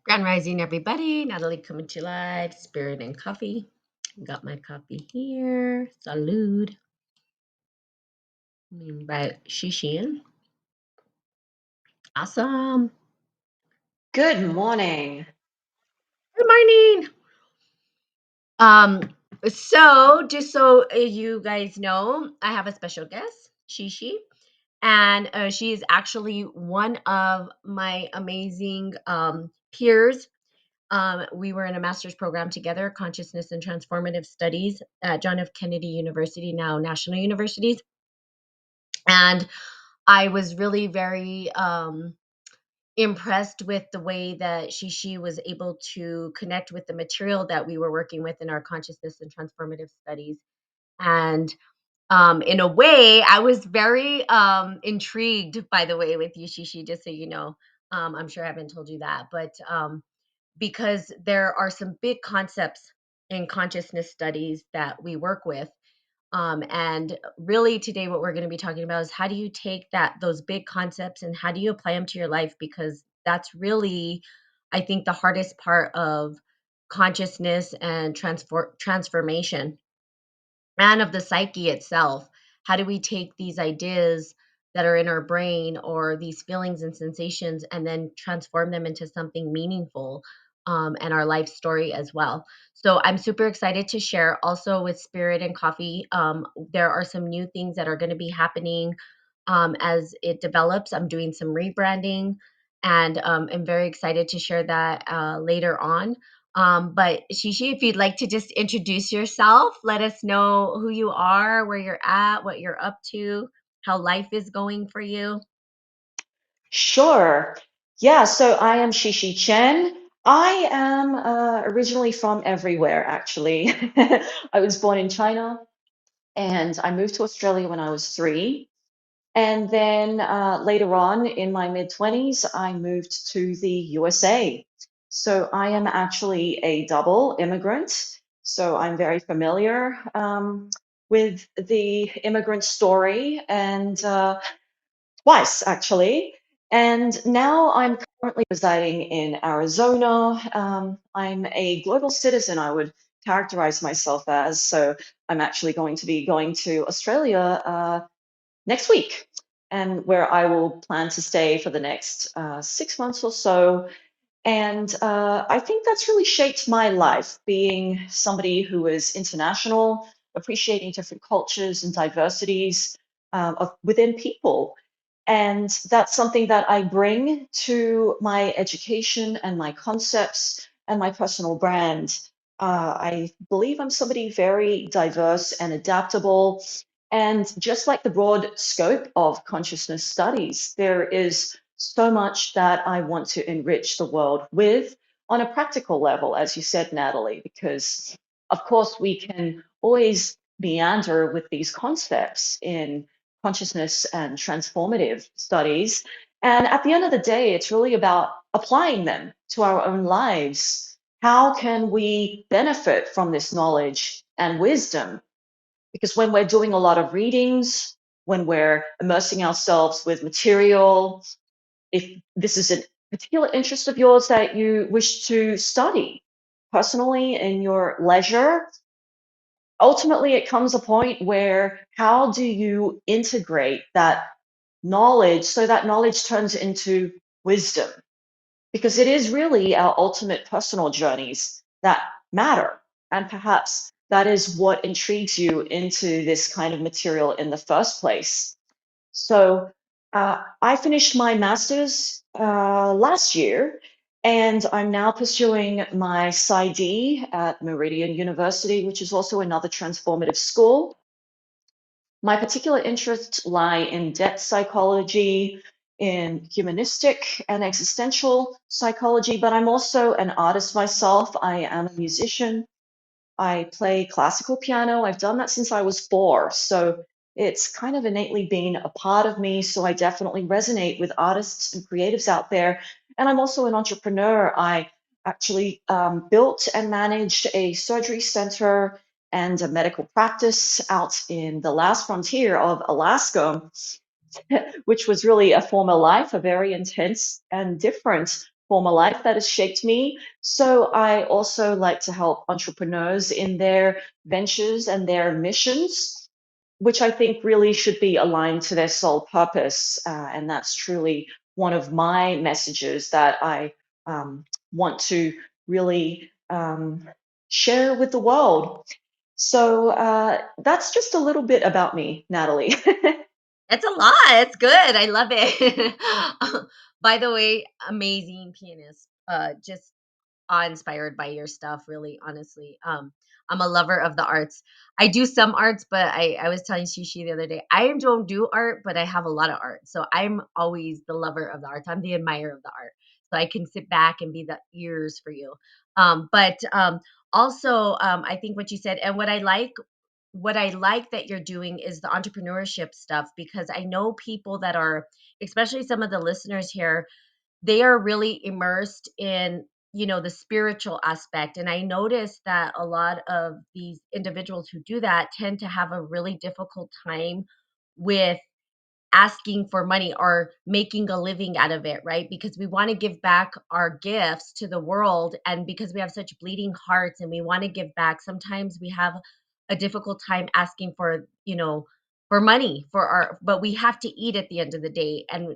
Grand Rising, everybody. Natalie coming to you live. Spirit and coffee. Got my coffee here. Salud. By Xixi. Awesome. Good morning. Good morning. Um, just so you guys know, I have a special guest, Xixi, and she is actually one of my amazing peers. We were in a master's program together, Consciousness and Transformative Studies at John F. Kennedy University, now National Universities. And I was really very impressed with the way that she was able to connect with the material that we were working with in our consciousness and transformative studies. And in a way, I was very intrigued by the way with you, Shishi, just so you know. I'm sure I haven't told you that, but because there are some big concepts in consciousness studies that we work with. And really today what we're going to be talking about is how do you take those big concepts and how do you apply them to your life, because that's really, I think, the hardest part of consciousness and transformation and of the psyche itself. How do we take these ideas that are in our brain or these feelings and sensations and then transform them into something meaningful, and our life story as well? So I'm super excited to share also with Spirit and Coffee. There are some new things that are going to be happening as it develops. I'm doing some rebranding and I'm very excited to share that later on. But Shishi, if you'd like to just introduce yourself, let us know who you are, where you're at, what you're up to, how life is going for you. Sure. Yeah, so I am Xixi Qian. I am originally from everywhere, actually. I was born in China and I moved to Australia when I was 3. And then later on in my mid-20s, I moved to the USA. So I am actually a double immigrant. So I'm very familiar with the immigrant story and twice actually. And now I'm currently residing in Arizona. I'm a global citizen, I would characterize myself as. So I'm actually going to be going to Australia next week, and where I will plan to stay for the next 6 months or so. And I think that's really shaped my life, being somebody who is international, appreciating different cultures and diversities within people. And that's something that I bring to my education and my concepts and my personal brand. I believe I'm somebody very diverse and adaptable. And just like the broad scope of consciousness studies, there is so much that I want to enrich the world with on a practical level, as you said, Natalie, because of course we can always meander with these concepts in consciousness and transformative studies. And at the end of the day, it's really about applying them to our own lives. How can we benefit from this knowledge and wisdom? Because when we're doing a lot of readings, when we're immersing ourselves with material, if this is a particular interest of yours that you wish to study personally in your leisure, ultimately it comes a point where how do you integrate that knowledge so that knowledge turns into wisdom? Because it is really our ultimate personal journeys that matter. And perhaps that is what intrigues you into this kind of material in the first place. So I finished my master's last year, and I'm now pursuing my PsyD at Meridian University, which is also another transformative school. My particular interests lie in depth psychology, in humanistic and existential psychology, but I'm also an artist myself. I am a musician. I play classical piano. I've done that since I was 4. So it's kind of innately been a part of me. So I definitely resonate with artists and creatives out there. And I'm also an entrepreneur. I actually built and managed a surgery center and a medical practice out in the last frontier of Alaska, which was really a former life, a very intense and different. former life that has shaped me. So I also like to help entrepreneurs in their ventures and their missions, which I think really should be aligned to their sole purpose. And that's truly one of my messages that I want to really share with the world. So that's just a little bit about me, Natalie. It's a lot. It's good. I love it. By the way, amazing pianist. Just awe-inspired by your stuff, really, honestly. I'm a lover of the arts. I do some arts, but I was telling Xixi the other day, I don't do art, but I have a lot of art. So I'm always the lover of the arts. I'm the admirer of the art. So I can sit back and be the ears for you. But also, I think what you said, and what I like that you're doing is the entrepreneurship stuff, because I know people that are, especially some of the listeners here, they are really immersed in, the spiritual aspect. And I noticed that a lot of these individuals who do that tend to have a really difficult time with asking for money or making a living out of it, right? Because we want to give back our gifts to the world. And because we have such bleeding hearts and we want to give back, sometimes we have a difficult time asking for money for our, but we have to eat at the end of the day. And,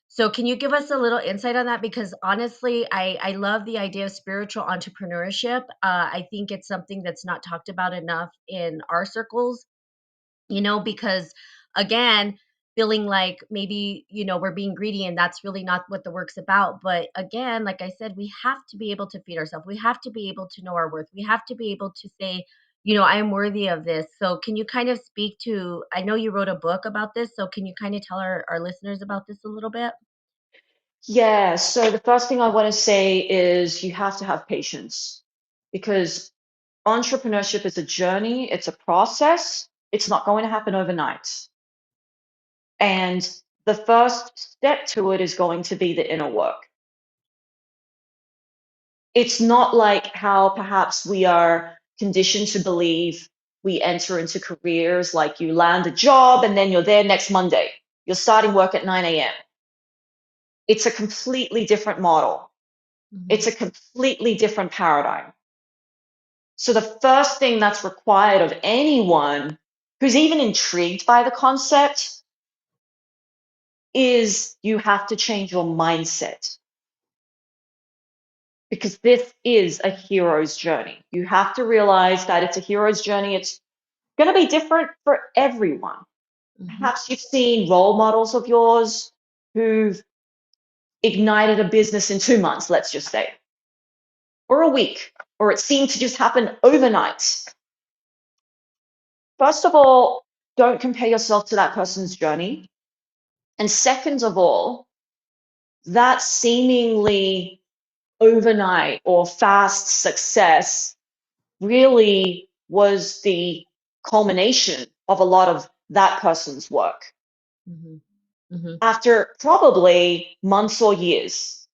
so can you give us a little insight on that? Because honestly, I love the idea of spiritual entrepreneurship. I think it's something that's not talked about enough in our circles, because again, feeling like maybe, we're being greedy, and that's really not what the work's about. But again, like I said, we have to be able to feed ourselves. We have to be able to know our worth. We have to be able to say, I am worthy of this. So can you kind of speak to, I know you wrote a book about this, so can you kind of tell our listeners about this a little bit? Yeah, so the first thing I want to say is you have to have patience because entrepreneurship is a journey, it's a process, it's not going to happen overnight. And the first step to it is going to be the inner work. It's not like how perhaps we are conditioned to believe we enter into careers like you land a job and then you're there next Monday. You're starting work at 9 a.m. It's a completely different model. It's Hmm. a completely different paradigm. So the first thing that's required of anyone who's even intrigued by the concept is you have to change your mindset because this is a hero's journey. You have to realize that it's a hero's journey. It's going to be different for everyone. Hmm. Perhaps you've seen role models of yours who've ignited a business in 2 months, let's just say, or a week, or it seemed to just happen overnight. First of all, don't compare yourself to that person's journey. And second of all, that seemingly overnight or fast success really was the culmination of a lot of that person's work Hmm. Hmm. after probably months or years.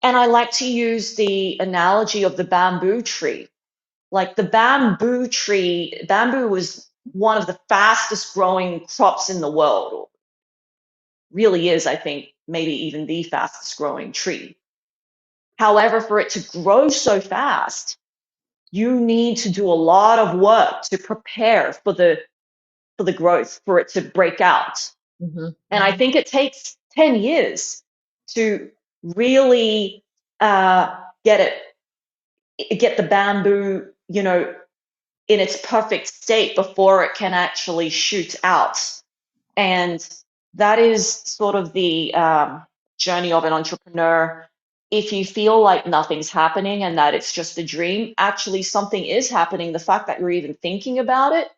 And I like to use the analogy of the bamboo tree. Like the bamboo tree, bamboo was one of the fastest growing crops in the world, really is, I think, maybe even the fastest growing tree. However, for it to grow so fast, you need to do a lot of work to prepare for the growth, for it to break out. Hmm. And I Hmm. think it takes 10 years to really get get the bamboo, in its perfect state before it can actually shoot out. And that is sort of the journey of an entrepreneur. If you feel like nothing's happening and that it's just a dream, actually something is happening. The fact that you're even thinking about it,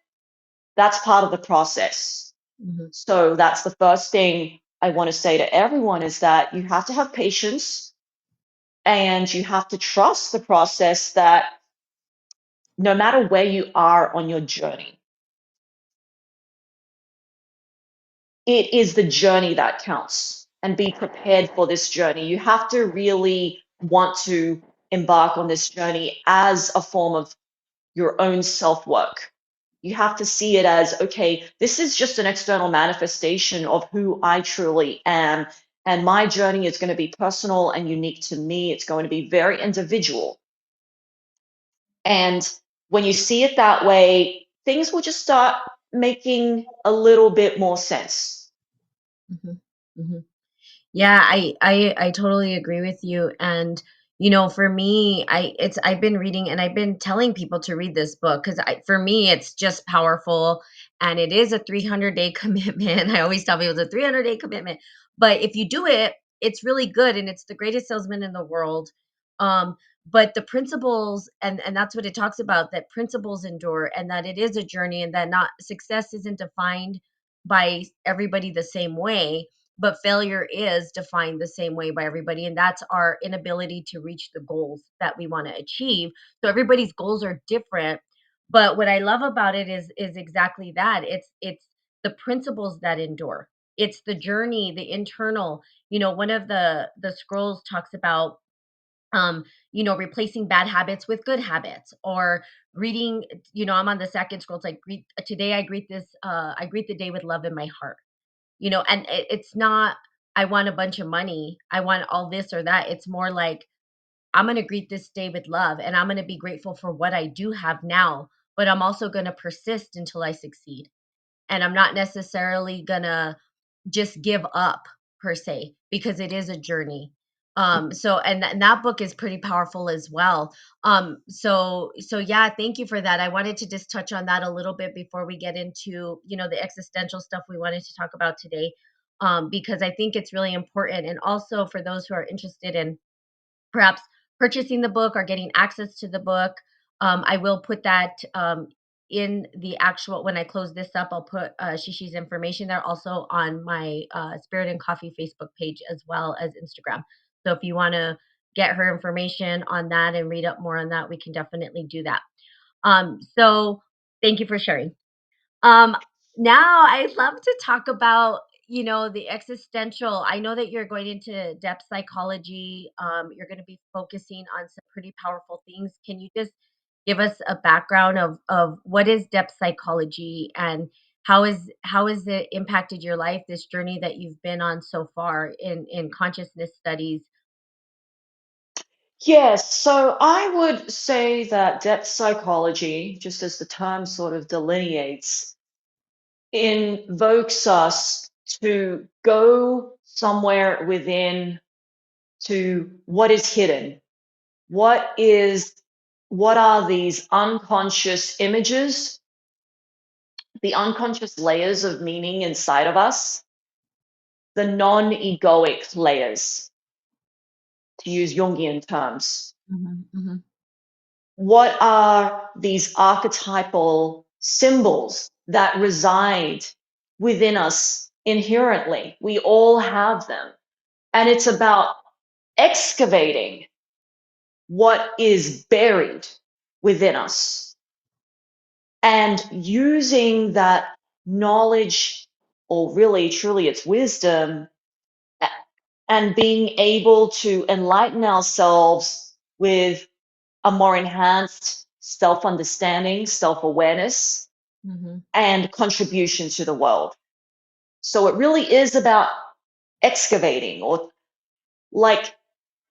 that's part of the process. Hmm. So that's the first thing I want to say to everyone is that you have to have patience and you have to trust the process that no matter where you are on your journey, it is the journey that counts and be prepared for this journey. You have to really want to embark on this journey as a form of your own self work. You have to see it as, okay, this is just an external manifestation of who I truly am. And my journey is going to be personal and unique to me. It's going to be very individual. And when you see it that way, things will just start making a little bit more sense. Mhm. Mhm. Yeah, I totally agree with you. And for me, I've been reading and I've been telling people to read this book because for me it's just powerful, and it is a 300-day commitment. I always tell people it's a 300-day commitment. But if you do it, it's really good, and it's the greatest salesman in the world. Um but the principles, and that's what it talks about, that principles endure, and that it is a journey, and that not success isn't defined by everybody the same way, but failure is defined the same way by everybody, and that's our inability to reach the goals that we want to achieve. So everybody's goals are different, but what I love about it is exactly that. It's the principles that endure. It's the journey, the internal. One of the scrolls talks about um replacing bad habits with good habits, or reading. I'm on the second scroll. It's like, today I greet the day with love in my heart. And it's not, I want a bunch of money, I want all this or that. It's more like, I'm going to greet this day with love, and I'm going to be grateful for what I do have now, but I'm also going to persist until I succeed. And I'm not necessarily going to just give up per se, because it is a journey. And that book is pretty powerful as well. So yeah, thank you for that. I wanted to just touch on that a little bit before we get into the existential stuff we wanted to talk about today, because I think it's really important. And also for those who are interested in perhaps purchasing the book or getting access to the book, I will put that in the actual, when I close this up, I'll put Xixi information there, also on my Spirit and Coffee Facebook page, as well as Instagram. So if you want to get her information on that and read up more on that, we can definitely do that. So thank you for sharing. Um, Now I'd love to talk about, the existential. I know that you're going into depth psychology. You're going to be focusing on some pretty powerful things. Can you just give us a background of what is depth psychology, and how has it impacted your life, this journey that you've been on so far in consciousness studies? Yes, so I would say that depth psychology, just as the term sort of delineates, invokes us to go somewhere within, to what is hidden. What is what are these unconscious images, the unconscious layers of meaning inside of us, the non-egoic layers, to use Jungian terms. Hmm. Hmm. What are these archetypal symbols that reside within us inherently? We all have them. And it's about excavating what is buried within us and using that knowledge, or really, truly, it's wisdom, and being able to enlighten ourselves with a more enhanced self understanding, self awareness, Hmm. and contribution to the world. So it really is about excavating, or like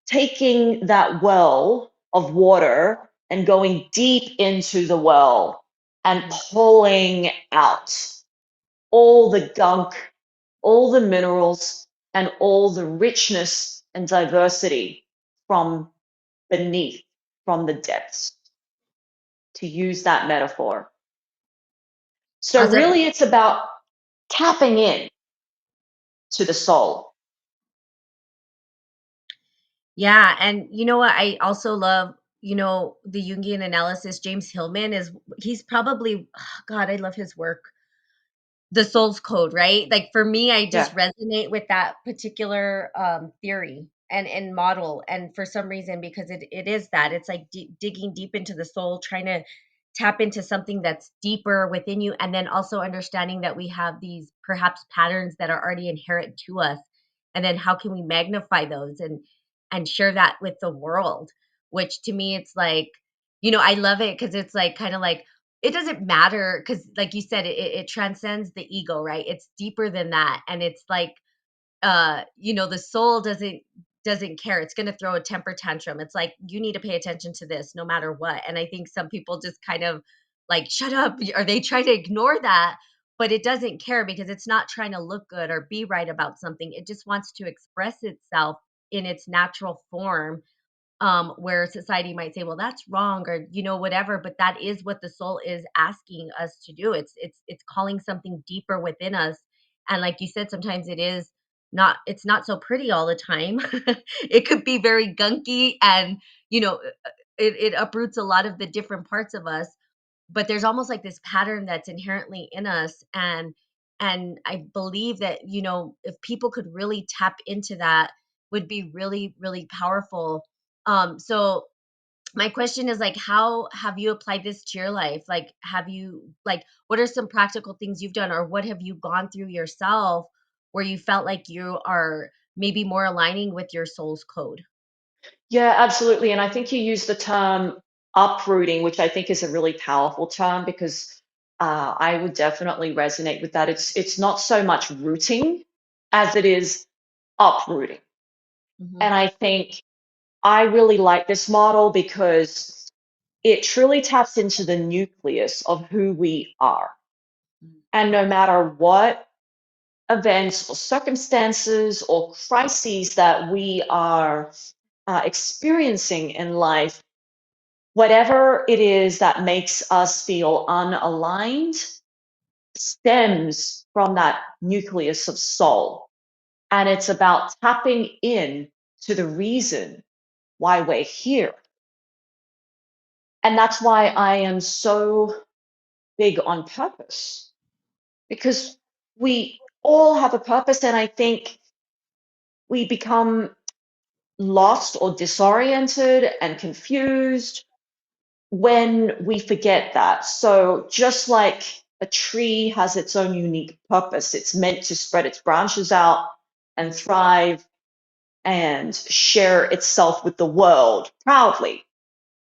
taking that well of water and going deep into the well and pulling out all the gunk, all the minerals, and all the richness and diversity from beneath, from the depths, to use that metaphor. So, Awesome. really, it's about tapping in to the soul. Yeah, and you know what? I also love, the Jungian analysis. James Hillman he's probably, God, I love his work. The soul's code, right? Like for me, I just Yeah. resonate with that particular theory and model. And for some reason, because it is that, it's like digging deep into the soul, trying to tap into something that's deeper within you, and then also understanding that we have these perhaps patterns that are already inherent to us, and then how can we magnify those and share that with the world. Which to me, it's like, I love it because it's like kind of like, it doesn't matter, because like you said, it transcends the ego, right? It's deeper than that, and it's like the soul doesn't care. It's going to throw a temper tantrum. It's like, you need to pay attention to this no matter what. And I think some people just kind of like, shut up. Are they trying to ignore that? But it doesn't care because it's not trying to look good or be right about something. It just wants to express itself in its natural form, where society might say, well, that's wrong, or whatever, but that is what the soul is asking us to do. It's calling something deeper within us. And like you said, sometimes it's not so pretty all the time. It could be very gunky, and it uproots a lot of the different parts of us, but there's almost like this pattern that's inherently in us. And I believe that if people could really tap into that, would be really, really powerful. So my question is, like, how have you applied this to your life? Like, what are some practical things you've done, or what have you gone through yourself where you felt like you are maybe more aligning with your soul's code? Yeah, absolutely. And I think you use the term uprooting, which I think is a really powerful term because I would definitely resonate with that. It's not so much rooting as it is uprooting. Hmm. And I think I really like this model because it truly taps into the nucleus of who we are. And no matter what events or circumstances or crises that we are experiencing in life, whatever it is that makes us feel unaligned stems from that nucleus of soul. And it's about tapping in to the reason why we're here. And that's why I am so big on purpose, because we all have a purpose. And I think we become lost or disoriented and confused when we forget that. So, just like a tree has its own unique purpose, it's meant to spread its branches out and thrive and share itself with the world proudly.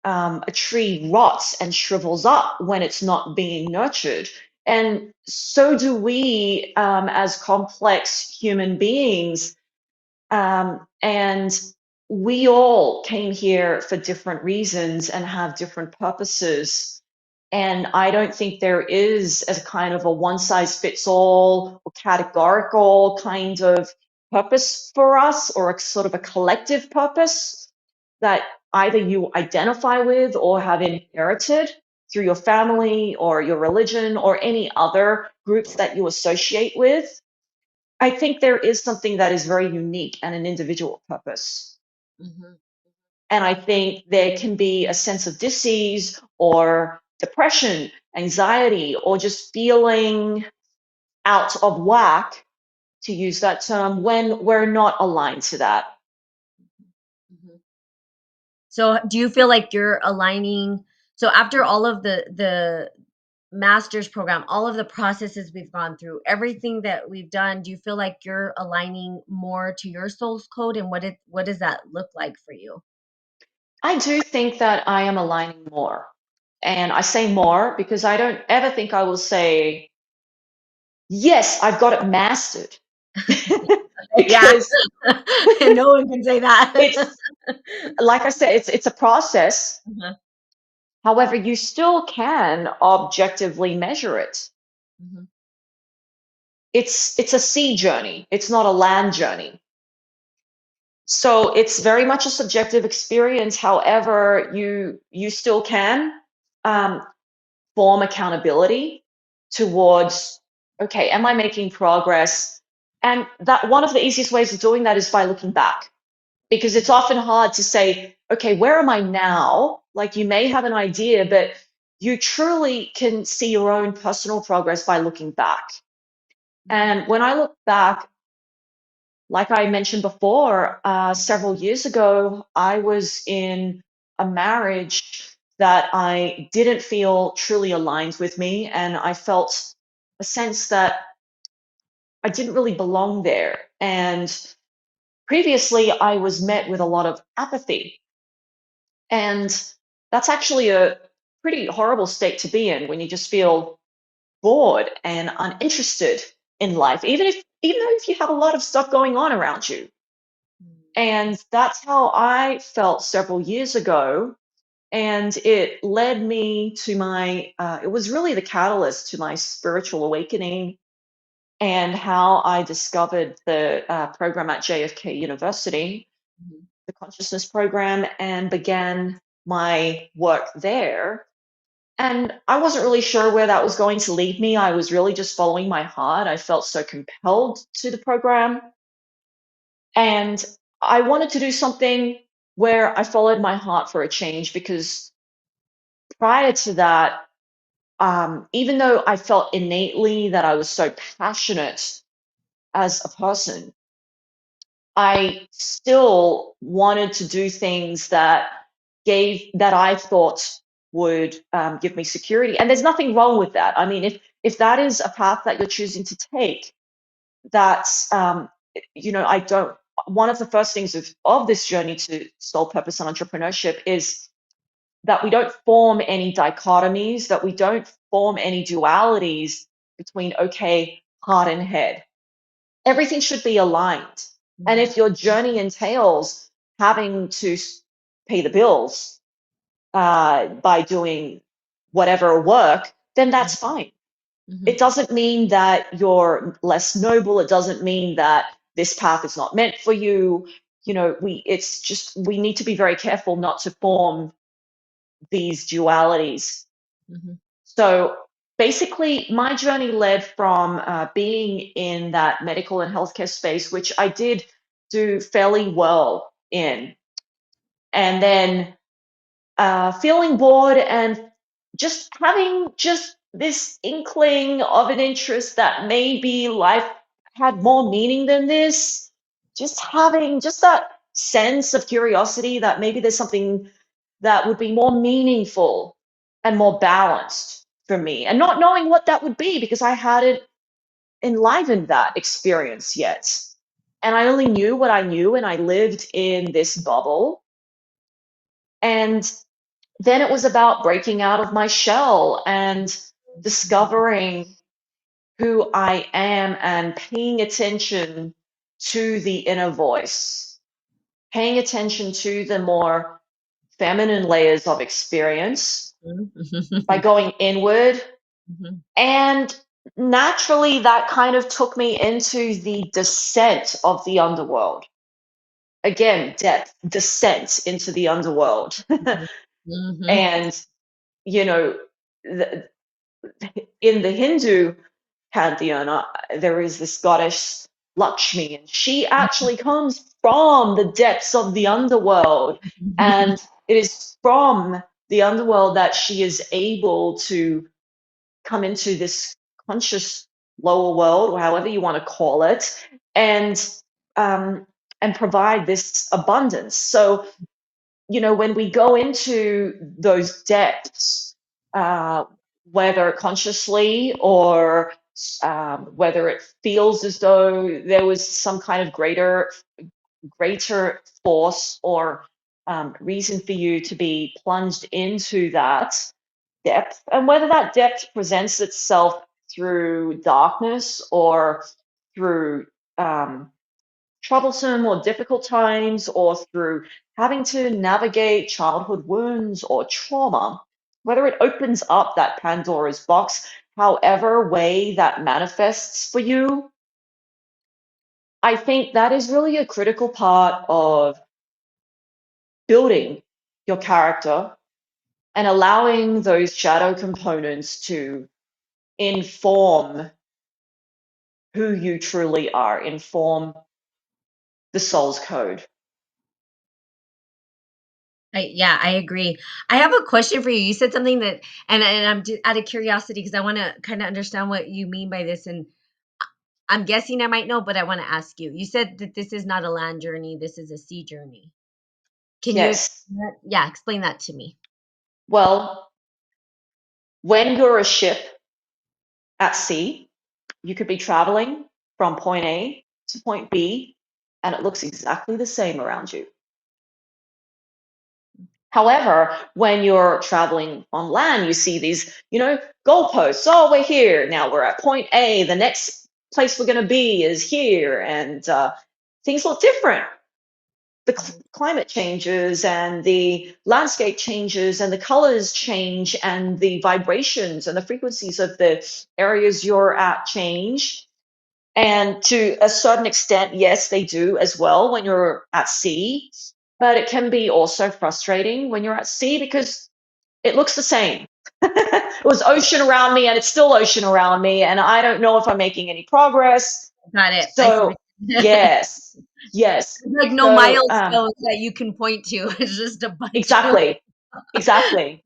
A tree rots and shrivels up when it's not being nurtured. And so do we, as complex human beings. And we all came here for different reasons and have different purposes. And I don't think there is a kind of a one size fits all or categorical kind of purpose for us, or a sort of a collective purpose that either you identify with or have inherited through your family or your religion or any other groups that you associate with. I think there is something that is very unique and an individual purpose. Hmm. And I think there can be a sense of disease or depression, anxiety, or just feeling out of whack, to use that term, when we're not aligned to that. Hmm. So do you feel like you're aligning? So after all of the master's program, all of the processes we've gone through, everything that we've done, do you feel like you're aligning more to your soul's code, and what does that look like for you? I do think that I am aligning more. And I say more because I don't ever think I will say, yes, I've got it mastered. Yeah. Because No one can say that. it's, like I said, it's a process. Uh-huh. However, you still can objectively measure it. Mhm. It's a sea journey. It's not a land journey. So it's very much a subjective experience. However, you still can um, form accountability towards, okay, am I making progress? And that one of the easiest ways of doing that is by looking back, because it's often hard to say, okay, where am I now? Like, you may have an idea, but you truly can see your own personal progress by looking back. Mhm. And when I look back, like I mentioned before, several years ago, I was in a marriage that I didn't feel truly aligned with me. And I felt a sense that I didn't really belong there. And previously, I was met with a lot of apathy. And that's actually a pretty horrible state to be in, when you just feel bored and uninterested in life, even though if you have a lot of stuff going on around you. And that's how I felt several years ago. And it led me to it was really the catalyst to my spiritual awakening and how I discovered the program at JFK University, Mhm. the consciousness program, and began my work there. And I wasn't really sure where that was going to lead me. I was really just following my heart. I felt so compelled to the program. And I wanted to do something where I followed my heart for a change because prior to that, even though I felt innately that I was so passionate as a person, I still wanted to do things that I thought would give me security. And there's nothing wrong with that. I mean, if that is a path that you're choosing to take, that's I don't. One of the first things of this journey to soul purpose and entrepreneurship is that we don't form any dichotomies, that we don't form any dualities between okay, heart and head. Everything should be aligned. And Mhm. if your journey entails having to pay the bills by doing whatever work, then that's fine. It Mhm. doesn't mean that you're less noble. It doesn't mean that this path is not meant for you. It's just we need to be very careful not to form these dualities. Mhm. So basically, my journey led from being in that medical and healthcare space, which I did do fairly well in, and then feeling bored and just having just this inkling of an interest that maybe life had more meaning than this. Just having just that sense of curiosity that maybe there's something that would be more meaningful and more balanced for me, and not knowing what that would be because I hadn't enlivened that experience yet. And I only knew what I knew, and I lived in this bubble. And then it was about breaking out of my shell and discovering who I am and paying attention to the inner voice, paying attention to the more feminine layers of experience by Mhm. going inward. Mhm. And naturally, that kind of took me into the descent of the underworld. Again, depth, descent into the underworld. Mhm. Mhm. And, you know, the, in the Hindu pantheon, there is this goddess Lakshmi, and she actually comes from the depths of the underworld. Mhm. And it is from the underworld that she is able to come into this conscious lower world, or however you want to call it, and um, and provide this abundance. So when we go into those depths, uh, whether consciously or whether it feels as though there was some kind of greater force or reason for you to be plunged into that depth, and whether that depth presents itself through darkness or through um, troublesome or difficult times or through having to navigate childhood wounds or trauma, whether it opens up that Pandora's box, however way that manifests for you, I think that is really a critical part of building your character and allowing those shadow components to inform who you truly are, inform the soul's code. Yeah, I agree. I have a question for you. You said something that, and I'm just out of curiosity because I want to kind of understand what you mean by this. And I'm guessing I might know, but I want to ask you. You said that this is not a land journey, this is a sea journey. Can you Yes. explain that? Yeah, explain that to me. Well, when you're a ship at sea, you could be traveling from point A to point B, and it looks exactly the same around you. However, when you're traveling on land, you see these, goalposts. Oh, we're here. Now we're at point A. The next place we're going to be is here, and things look different. The Mhm. climate changes, and the landscape changes, and the colors change, and the vibrations and the frequencies of the areas you're at change. And to a certain extent, yes, they do as well when you're at sea. But it can be also frustrating when you're at sea because it looks the same. It was ocean around me and it's still ocean around me, and I don't know if I'm making any progress. Got it. I see So, what you yes, yes. There's like no So, milestones that you can point to. It's just a bunch of exactly, exactly.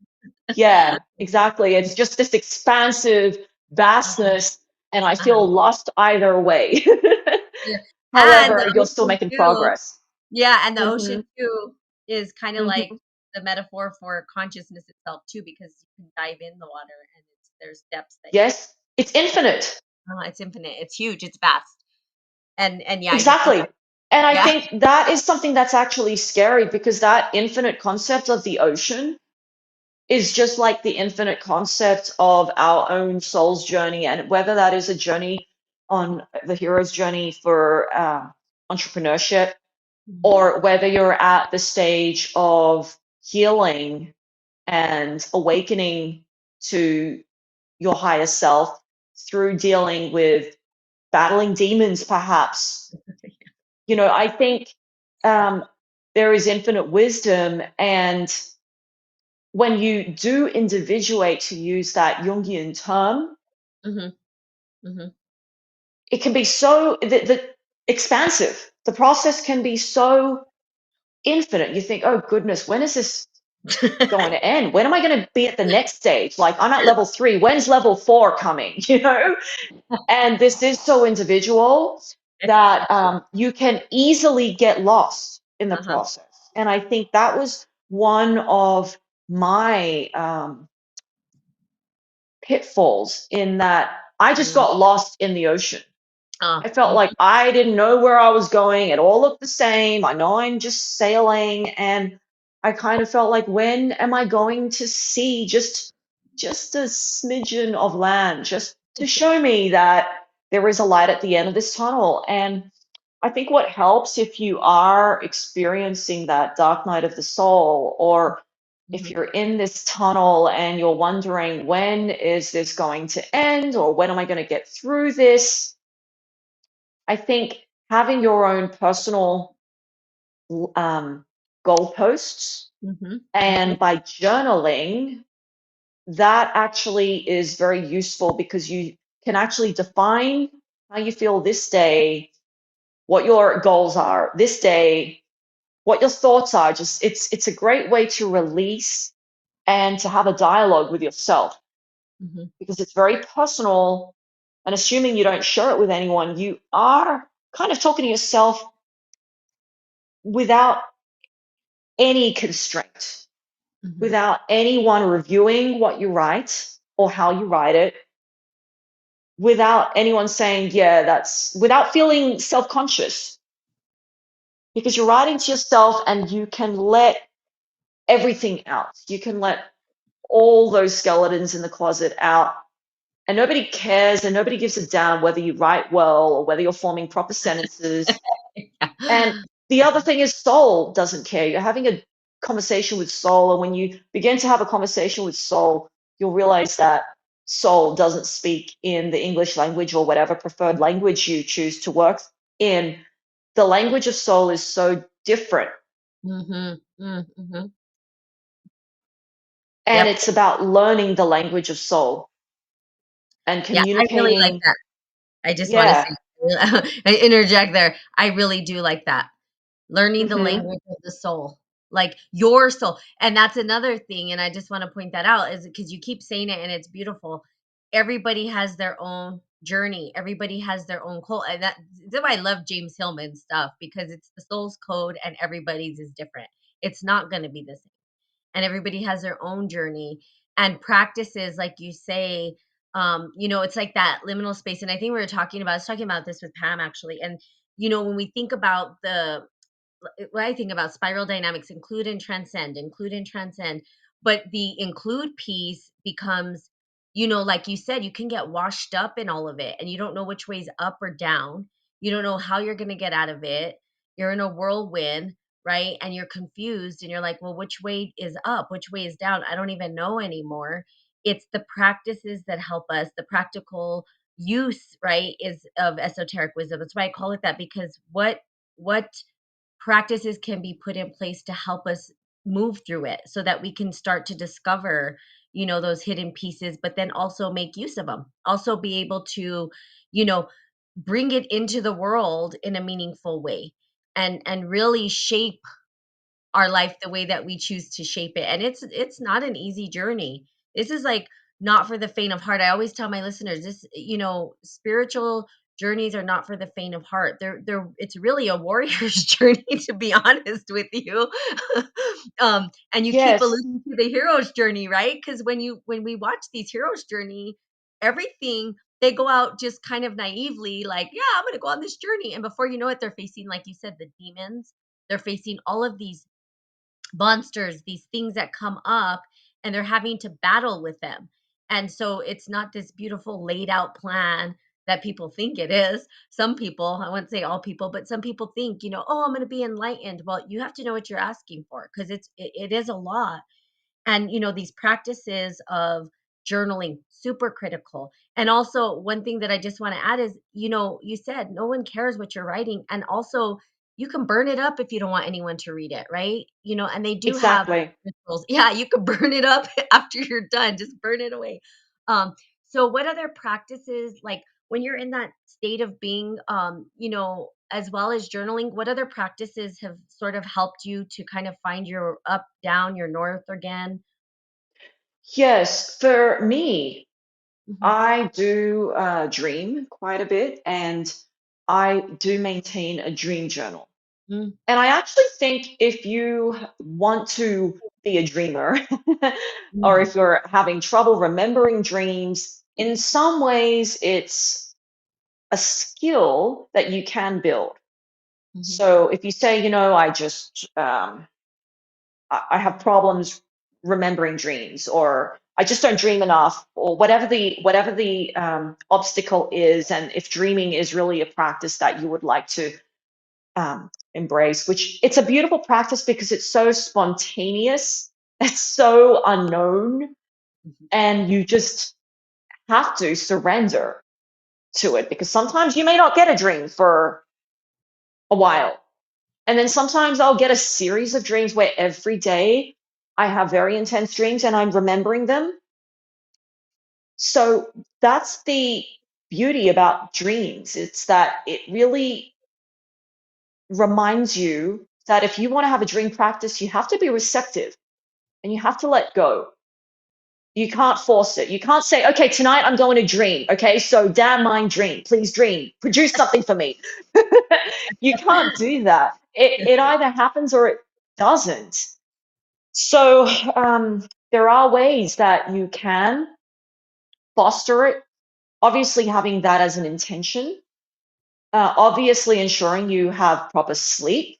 Yeah, exactly. It's just this expansive vastness, and I uh-huh. feel lost either way. Yeah. And However, the you're still ocean making too. progress. Yeah, and the ocean Hmm. too is kind of like Hmm. the metaphor for consciousness itself too, because you can dive in the water and there's depths that you Yes, it's infinite. it's infinite, it's huge, it's vast. And yeah, I can see Exactly. that. And I Yeah. think that is something that's actually scary, because that infinite concept of the ocean is just like the infinite concept of our own soul's journey. And whether that is a journey on the hero's journey for entrepreneurship, Mhm. or whether you're at the stage of healing and awakening to your higher self through dealing with battling demons, perhaps. I think um, there is infinite wisdom. And when you do individuate, to use that Jungian term, Mhm. Mhm. it can be so expansive. The process can be so infinite. You think, oh goodness, when is this going to end? When am I going to be at the next stage? Like, I'm at level 3. When's level 4 coming? And this is so individual that you can easily get lost in the Uh-huh. process. And I think that was one of my pitfalls, in that I just Mm. got lost in the ocean. I felt Mhm. like I didn't know where I was going. It all looked the same. I know I'm just sailing, and I kind of felt like, when am I going to see just a smidgen of land, just to show me that there is a light at the end of this tunnel? And I think what helps, if you are experiencing that dark night of the soul, or if Mhm. you're in this tunnel and you're wondering, when is this going to end, or when am I going to get through this? I think having your own personal um, goalposts, Mhm. Mhm. and by journaling, that actually is very useful, because you can actually define how you feel this day, what your goals are this day, what your thoughts are. Just, it's a great way to release and to have a dialogue with yourself, Mhm. because it's very personal. And assuming you don't share it with anyone, you are kind of talking to yourself without any constraint, Mhm. without anyone reviewing what you write or how you write it, without anyone saying, yeah, without feeling self conscious, because you're writing to yourself and you can let everything out. You can let all those skeletons in the closet out, and nobody cares and nobody gives a damn whether you write well or whether you're forming proper sentences. And the other thing is, soul doesn't care. You're having a conversation with soul, and when you begin to have a conversation with soul, you'll realize that soul doesn't speak in the English language or whatever preferred language you choose to work in. The language of soul is so different, Mhm. Mhm. and Yep. it's about learning the language of soul and Yeah, I really like communicating. that. I just wanna Yeah. say I interject there. I really do like that. Learning the Hmm. language of the soul, like your soul. And that's another thing, and I just wanna point that out, is because you keep saying it and it's beautiful. Everybody has their own journey. Everybody has their own code, and that's why I love James Hillman stuff, because it's the soul's code and everybody's is different. It's not gonna be the same, and everybody has their own journey and practices, like you say. It's like that liminal space. And I think we were talking about I was talking about this with Pam, actually. And when we think about what I think about spiral dynamics, include and transcend, but the include piece becomes like you said, you can get washed up in all of it and you don't know which way's up or down. You don't know how you're going to get out of it. You're in a whirlwind, right? And you're confused and you're like, well, which way is up? Which way is down? I don't even know anymore. It's the practices that help us, the practical use, right, is of esoteric wisdom. That's why I call it that, because what practices can be put in place to help us move through it so that we can start to discover, those hidden pieces, but then also make use of them, also be able to, you know bring it into the world in a meaningful way, and really shape our life the way that we choose to shape it. And it's not an easy journey. This is like not for the faint of heart. I always tell my listeners this, spiritual journeys are not for the faint of heart. They're it's really a warrior's journey, to be honest with you. And you keep Yes, alluding to the hero's journey, right? Because when we watch these heroes journey, everything, they go out just kind of naively, like, yeah, I'm gonna go on this journey. And before you know it, they're facing, like you said, the demons. They're facing all of these monsters, these things that come up, and they're having to battle with them. And so it's not this beautiful laid out plan that people think it is. Some people, I wouldn't say all people, but some people think, oh, I'm going to be enlightened. Well, you have to know what you're asking for, because it is a lot. And these practices of journaling, super critical. And also, one thing that I just want to add is, you said no one cares what you're writing, and also you can burn it up if you don't want anyone to read it, right? And they do have exactly. rituals. Yeah, you can burn it up after you're done, just burn it away. um so what other practices, like when you're in that state of being, as well as journaling, what other practices have sort of helped you to kind of find your up, down, your north again? Yes, for me, Mhm, I do dream quite a bit, and I do maintain a dream journal. mm, And I actually think if you want to be a dreamer, or mhm, if you're having trouble remembering dreams, in some ways it's a skill that you can build. mhm, So if you say, I just I have problems remembering dreams, or I just don't dream enough, or whatever the obstacle is, and if dreaming is really a practice that you would like to embrace, which it's a beautiful practice because it's so spontaneous, it's so unknown, mhm. and you just have to surrender to it, because sometimes you may not get a dream for a while. And then sometimes I'll get a series of dreams where every day I have very intense dreams and I'm remembering them. So that's the beauty about dreams. It's that it really reminds you that if you want to have a dream practice, you have to be receptive and you have to let go. You can't force it. You can't say, okay, tonight I'm going to dream. Okay, so damn mind dream. Please dream. Produce something for me. You can't do that. It either happens or it doesn't. So there are ways that you can foster it. Obviously, having that as an intention. Obviously, ensuring you have proper sleep.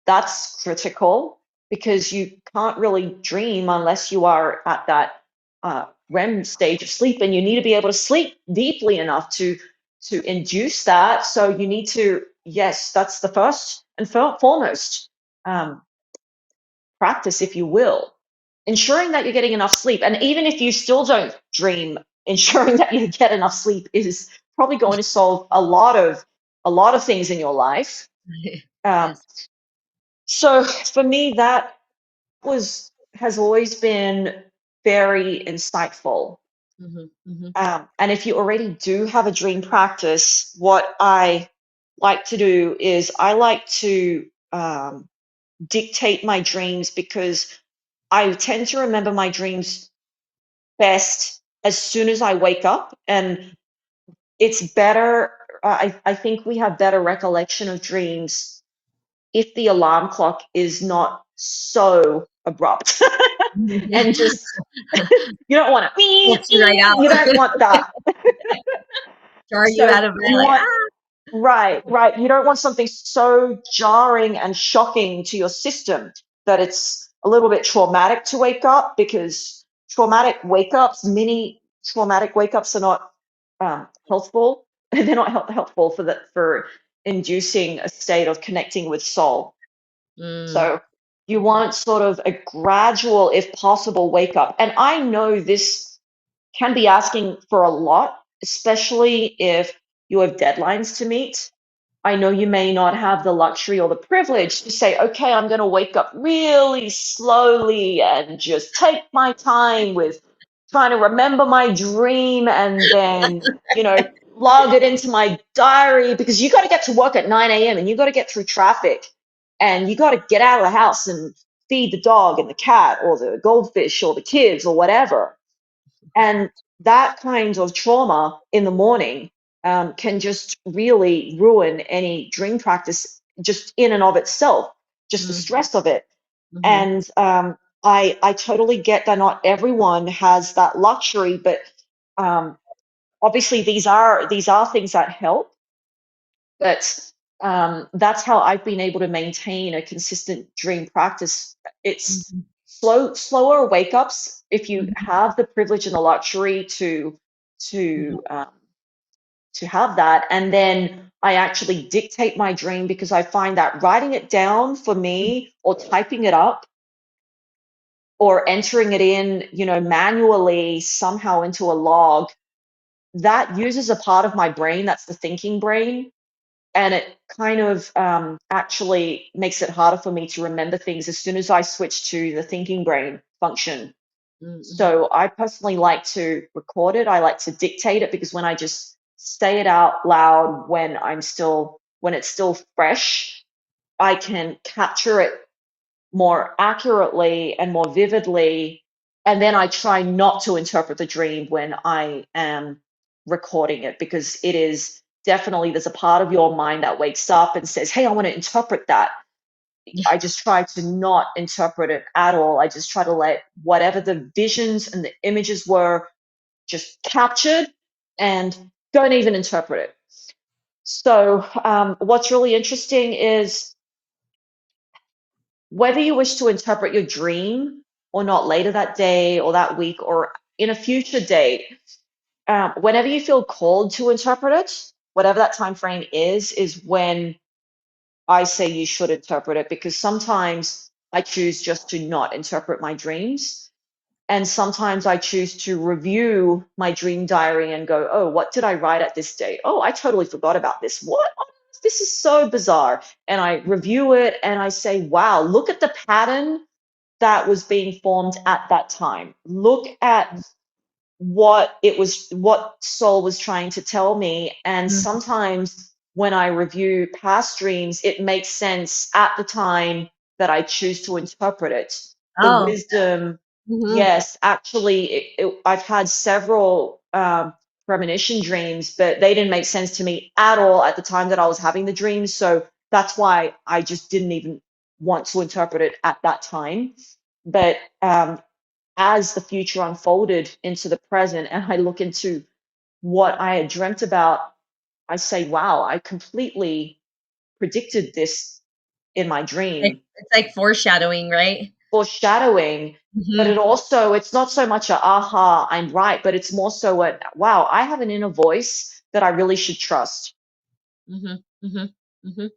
That's critical, because you can't really dream unless you are at that REM stage of sleep, and you need to be able to sleep deeply enough to induce that. So you need to, yes, that's the first and foremost um, practice, if you will, ensuring that you're getting enough sleep. And even if you still don't dream, ensuring that you get enough sleep is probably going to solve a lot of things in your life. Um, Yes. so for me, that was has always been very insightful. Mhm, mhm, And if you already do have a dream practice, what I like to do is I like to dictate my dreams, because I tend to remember my dreams best as soon as I wake up. And it's better, I think we have better recollection of dreams if the alarm clock is not so abrupt mhm, yeah. and just, you don't want to, Pulls you right out. you don't want that. Jar you So out of bed you like, want, "Ah!" right, right. You don't want something so jarring and shocking to your system that it's a little bit traumatic to wake up, because traumatic wake ups, many traumatic wake ups are not healthful. They're not helpful for inducing a state of connecting with soul. Mm, So you want sort of a gradual, if possible, wake up. And I know this can be asking for a lot, especially if you have deadlines to meet. I know you may not have the luxury or the privilege to say, okay, I'm going to wake up really slowly and just take my time with trying to remember my dream and then, log it into my diary, because you got to get to work at 9 a.m. and you got to get through traffic and you got to get out of the house and feed the dog and the cat or the goldfish or the kids or whatever. And that kind of trauma in the morning can just really ruin any dream practice just in and of itself, just the mm, stress of it. mhm, And I totally get that not everyone has that luxury, but um, obviously these are things that help. But that's how I've been able to maintain a consistent dream practice. It's mhm, slower wake ups if you mhm, have the privilege and the luxury mhm, to um, to have that. And then I actually dictate my dream, because I find that writing it down for me or typing it up or entering it in, manually somehow into a log, that uses a part of my brain that's the thinking brain, and it kind of actually makes it harder for me to remember things as soon as I switch to the thinking brain function. mhm, So I personally like to record it. I like to dictate it, because when I just say it out loud when it's still fresh, I can capture it more accurately and more vividly. And then I try not to interpret the dream when I am recording it, because it is definitely, there's a part of your mind that wakes up and says, hey, I want to interpret that. yeah, I just try to not interpret it at all. I just try to let whatever the visions and the images were just captured, and don't even interpret it. So, what's really interesting is whether you wish to interpret your dream or not later that day or that week or in a future date, whenever you feel called to interpret it, whatever that time frame is when I say you should interpret it, because sometimes I choose just to not interpret my dreams. And sometimes I choose to review my dream diary and go, oh, what did I write at this date? Oh, I totally forgot about this. What? Oh, this is so bizarre. And I review it and I say, wow, look at the pattern that was being formed at that time. Look at what soul was trying to tell me. And mhm. sometimes when I review past dreams, it makes sense at the time that I choose to interpret it. The Oh, wisdom, mhm, yes, actually, I've had several premonition dreams, but they didn't make sense to me at all at the time that I was having the dreams. So that's why I just didn't even want to interpret it at that time. But as the future unfolded into the present and I look into what I had dreamt about, I say, wow, I completely predicted this in my like dream, it's like foreshadowing, right? foreshadowing. But Mhm, it's not so much a aha, I'm right, but it's more so a wow, I have an inner voice that I really should trust. mhm, mhm, mhm.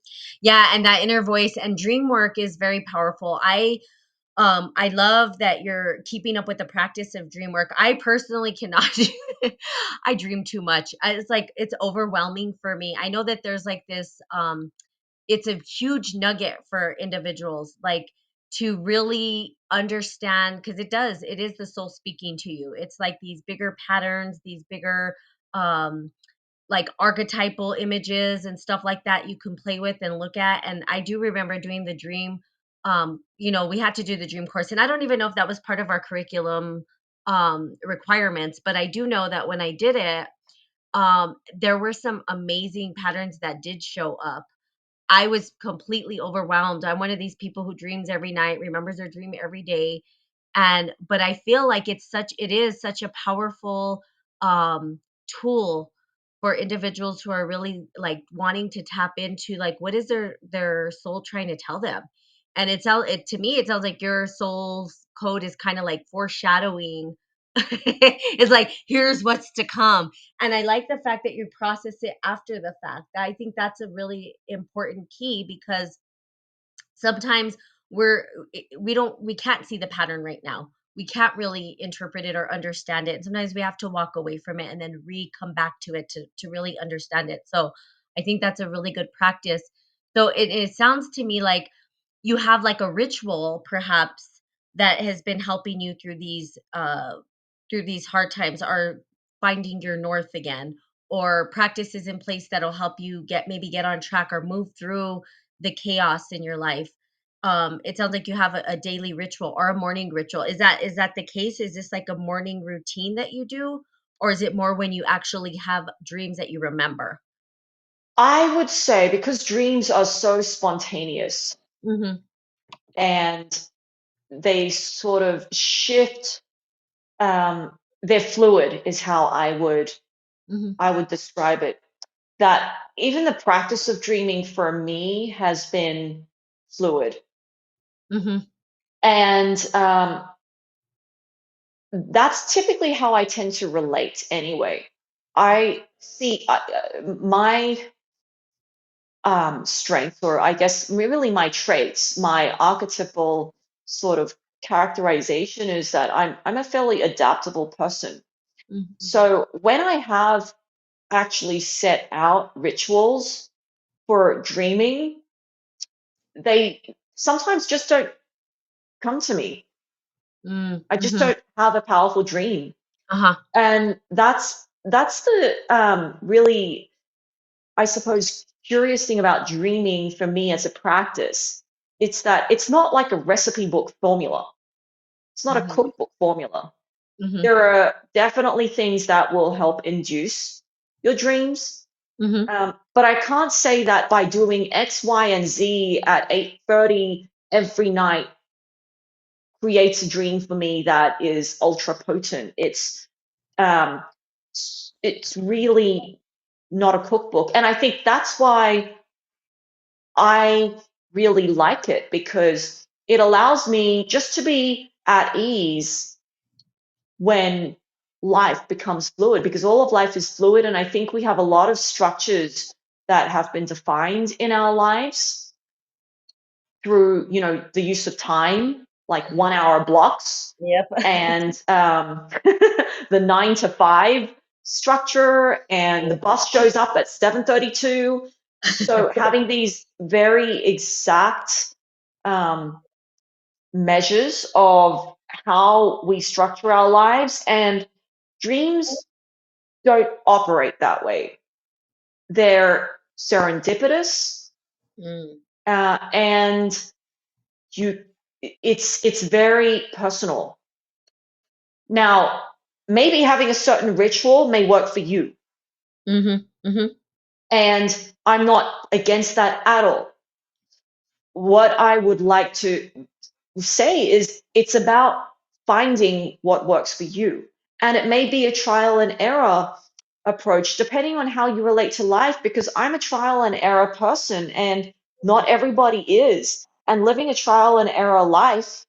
Yeah, and that inner voice and dream work is very powerful. I love that you're keeping up with the practice of dream work. I personally cannot do it. I dream too much. It's like it's overwhelming for me. I know that there's like this it's a huge nugget for individuals like to really understand because it is the soul speaking to you. It's like these bigger patterns, these bigger um like archetypal images and stuff like that you can play with and look at. And I do remember doing the dream, we had to do the dream course. And I don't even know if that was part of our curriculum requirements, but I do know that when I did it, there were some amazing patterns that did show up. I was completely overwhelmed. I'm one of these people who dreams every night, remembers their dream every day. And but I feel like it is such a powerful um tool for individuals who are really like wanting to tap into like what is their soul trying to tell them. And it to me it sounds like your soul's code is kind of like foreshadowing It's like, here's what's to come. And I like the fact that you process it after the fact. I think that's a really important key, because sometimes we're we can't see the pattern right now. We can't really interpret it or understand it, and sometimes we have to walk away from it and then come back to it to really understand it. So I think that's a really good practice. So it sounds to me like you have like a ritual perhaps that has been helping you through these hard times, are finding your north again, or practices in place that'll help you get on track or move through the chaos in your life. It sounds like you have a daily ritual or a morning ritual. Is that the case? Is this like a morning routine that you do, or is it more when you actually have dreams that you remember? I would say because dreams are so spontaneous Mhm. and they sort of shift, they're fluid is how Mhm. I would describe it. That even the practice of dreaming for me has been fluid. Mhm. And that's typically how I tend to relate anyway. I see my strength, or I guess really my traits, my archetypal sort of characterization is that I'm a fairly adaptable person. Mhm. So when I have actually set out rituals for dreaming, they sometimes just don't come to me. Mm. I just Mhm. don't have a powerful dream. Uh-huh. And that's the really, I suppose, curious thing about dreaming for me as a practice. It's that it's not like a recipe book formula. It's not a Mhm. cookbook formula. Mhm. There are definitely things that will help induce your dreams. Mhm. But I can't say that by doing X, Y, and Z at 8:30 every night creates a dream for me that is ultra potent. Um, it's really not a cookbook, and I think that's why I really like it, because it allows me just to be at ease when life becomes fluid, because all of life is fluid, and I think we have a lot of structures that have been defined in our lives through, the use of time, like 1 hour blocks, Yep. and the 9 to 5 structure, and the bus shows up at 7:32. So having these very exact um, measures of how we structure our lives, and dreams don't operate that way. They're serendipitous, Mm. and you it's very personal. Now, maybe having a certain ritual may work for you, Mhm. Mhm. and I'm not against that at all. What I would like to say is it's about finding what works for you. And it may be a trial and error approach depending on how you relate to life, because I'm a trial and error person and not everybody is. And living a trial and error life,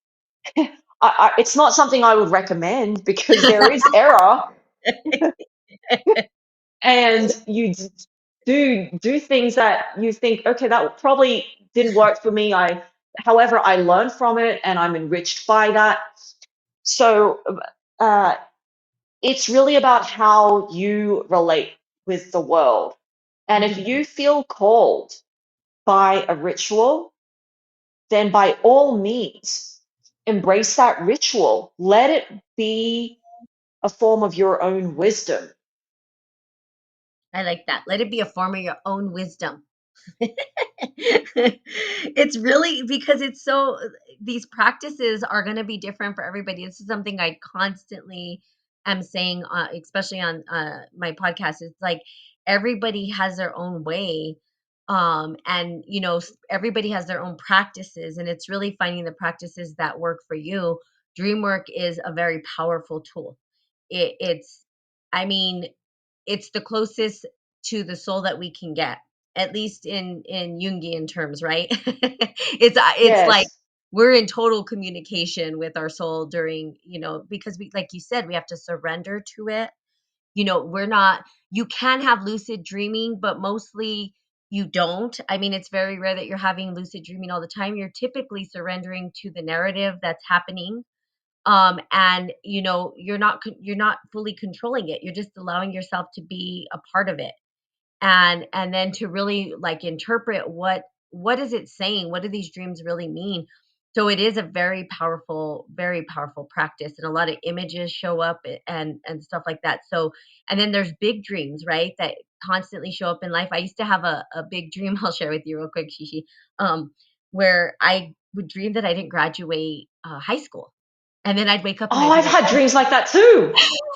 it's not something I would recommend, because there is error, and you do things that you think, okay, that probably didn't work for me. However, I learned from it and I'm enriched by that. So uh, it's really about how you relate with the world. And if Mhm. you feel called by a ritual, then by all means, embrace that ritual. Let it be a form of your own wisdom. I like that. Let it be a form of your own wisdom. It's really because it's so these practices are going to be different for everybody. This is something I constantly am saying, especially on my podcast. It's like everybody has their own way. And everybody has their own practices, and it's really finding the practices that work for you. Dream work is a very powerful tool. It's I mean, it's the closest to the soul that we can get, at least in Jungian terms, right? It's like Yes. we're in total communication with our soul during, because we, like you said, we have to surrender to it. We're not, you can have lucid dreaming, but mostly you don't. I mean, it's very rare that you're having lucid dreaming all the time. You're typically surrendering to the narrative that's happening. And you're not fully controlling it. You're just allowing yourself to be a part of it, and then to really like interpret what is it saying, what do these dreams really mean. So it is a very powerful practice, and a lot of images show up, and stuff like that. So, and then there's big dreams, right, that constantly show up in life. I used to have a big dream I'll share with you real quick, Shishi, where I would dream that I didn't graduate high school, and then I'd wake up and Oh, I'd be I've like, had dreams like that too.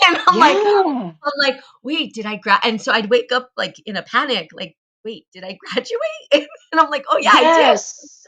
and Yeah. I'm like, "Wait, did I and so I'd wake up, like, in a panic, like, "Wait, did I graduate?" And I'm like, "Oh, yeah, I did." Yes.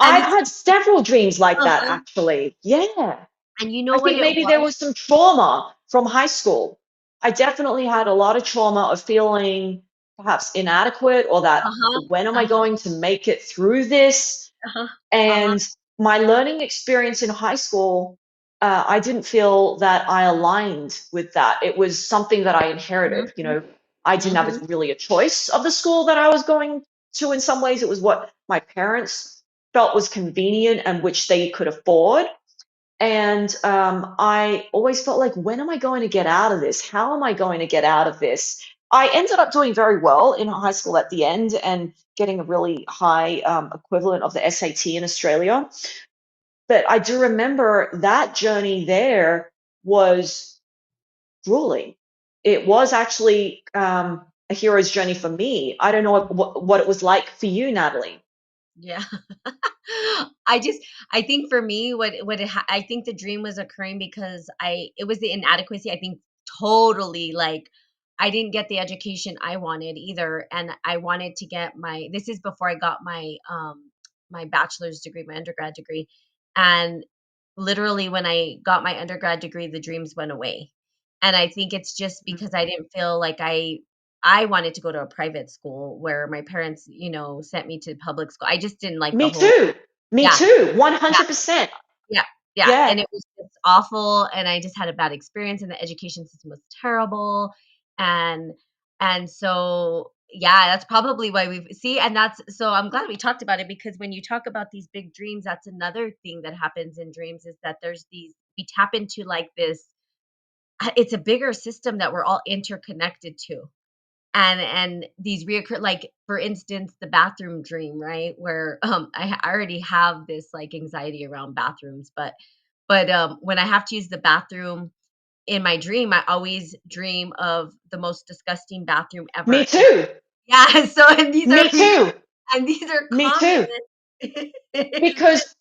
And I've it's had several dreams like that uh-huh, actually. Yeah. and you know I what think it maybe there was? was some trauma from high school. I definitely had a lot of trauma of feeling perhaps inadequate, or that Uh-huh, when am I uh-huh, going to make it through this? uh-huh, uh-huh, And my learning experience in high school, I didn't feel that I aligned with that. It was something that I inherited. mhm, I didn't have mhm, really a choice of the school that I was going to in some ways. It was what my parents felt was convenient and which they could afford. And I always felt like, when am I going to get out of this? How am I going to get out of this? I ended up doing very well in high school at the end and getting a really high equivalent of the SAT in Australia. But I do remember that journey there was grueling. It was actually a hero's journey for me. I don't know what it was like for you, Natalie. yeah. I just I think for me, I think the dream was occurring because it was the inadequacy. I think totally, like, I didn't get the education I wanted either, and I wanted to get my. This is before I got my bachelor's degree, my undergrad degree, and literally when I got my undergrad degree, the dreams went away. And I think it's just because I didn't feel like I wanted to go to a private school where my parents, sent me to public school. I just didn't like the Me whole. too. Me Yeah, too. yeah, 100%. yeah, yeah, Yeah. and it was just awful, and I just had a bad experience, and the education system was terrible, and so, yeah, that's probably why we've see, and that's so I'm glad we talked about it, because when you talk about these big dreams, that's another thing that happens in dreams, is that there's these we tap into, like, this it's a bigger system that we're all interconnected to. And these reoccur, like, for instance, the bathroom dream, right? Where I already have this, like, anxiety around bathrooms, but when I have to use the bathroom in my dream, I always dream of the most disgusting bathroom Me ever. And too. yeah, so and these are Me too. and these are Me common. too. It's just Because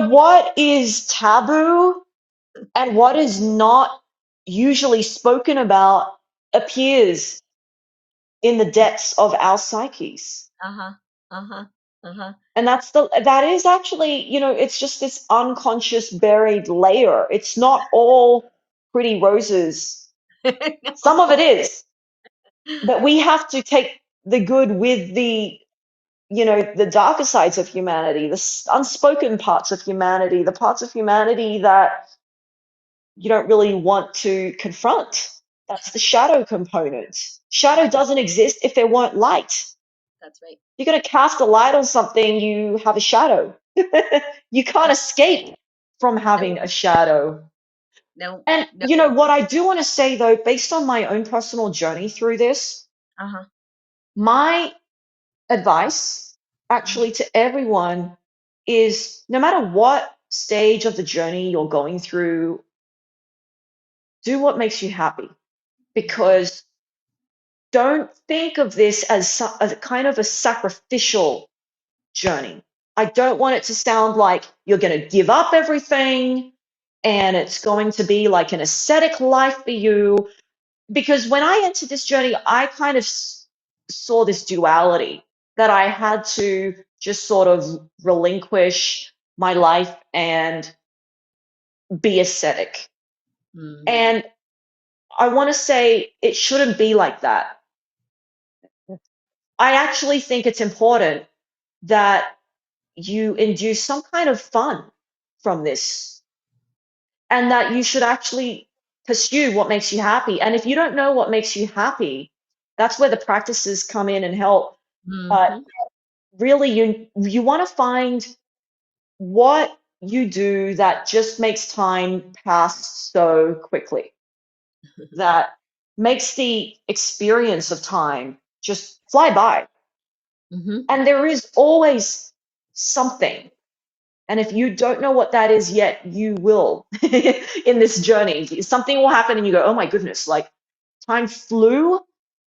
what is taboo and what is not usually spoken about appears in the depths of our psyches. uh-huh, uh-huh, uh-huh. And that is actually, it's just this unconscious buried layer. It's not all pretty roses. Some of it No. is, but we have to take the good with the darker sides of humanity, the unspoken parts of humanity, the parts of humanity that you don't really want to confront. That's the shadow component. Shadow doesn't exist if there weren't light. That's right. You're going to cast a light on something, you have a shadow. You can't That's escape from no, having a shadow. no, And no. what I do want to say though, based on my own personal journey through this, Uh-huh. my advice Mhm. actually to everyone is, no matter what stage of the journey you're going through, do what makes you happy, Mhm. because don't think of this as a kind of a sacrificial journey. I don't want it to sound like you're going to give up everything and it's going to be like an ascetic life for you. Because when I entered this journey, I kind of saw this duality that I had to just sort of relinquish my life and be ascetic. Mm. And I want to say it shouldn't be like that. I actually think it's important that you induce some kind of fun from this, and that you should actually pursue what makes you happy. And if you don't know what makes you happy, that's where the practices come in and help. But Mhm. really, you want to find what you do that just makes time pass so quickly, that makes the experience of time just fly by. Mhm. And there is always something. And if you don't know what that is yet, you will in this journey. Something will happen and you go, oh my goodness, like time flew.